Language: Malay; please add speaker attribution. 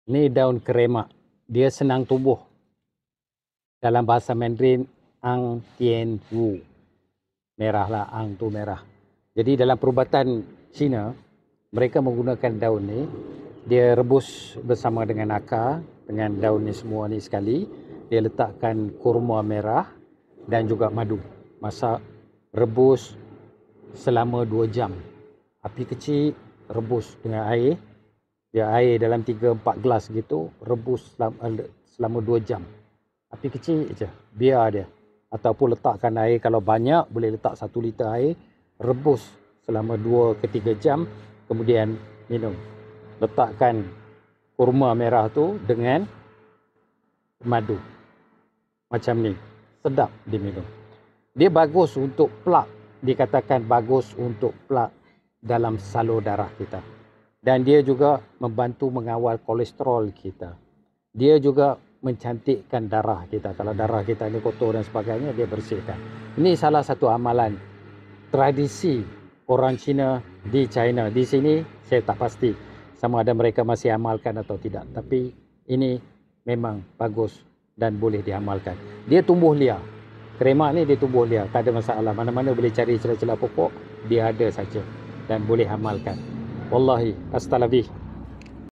Speaker 1: Ni daun keremak. Dia senang tumbuh. Dalam bahasa Mandarin, Ang Tien Wu. Merah lah, Ang tu merah. Jadi dalam perubatan Cina, mereka menggunakan daun ni. Dia rebus bersama dengan akar, dengan daun ni semua ni sekali. Dia letakkan kurma merah dan juga madu. Masak, rebus selama 2 jam. Api kecil, rebus dengan air. Dia air dalam 3-4 gelas gitu, rebus selama 2 jam. Api kecil je, biar dia. Ataupun letakkan air, kalau banyak boleh letak 1 liter air, rebus selama 2 ke 3 jam, kemudian minum. Letakkan kurma merah tu dengan madu. Macam ni, sedap diminum. Dia bagus untuk plak, dikatakan bagus untuk plak dalam salur darah kita. Dan dia juga membantu mengawal kolesterol kita. Dia juga mencantikkan darah kita. Kalau darah kita ni kotor dan sebagainya, dia bersihkan. Ini salah satu amalan tradisi orang Cina di China. Di sini saya tak pasti sama ada mereka masih amalkan atau tidak. Tapi ini memang bagus dan boleh diamalkan. Dia tumbuh liar. Keremak ni dia tumbuh liar. Tak ada masalah. Mana-mana boleh cari celah-celah pokok. Dia ada saja. Dan boleh amalkan. Wallahi, astagfirullah.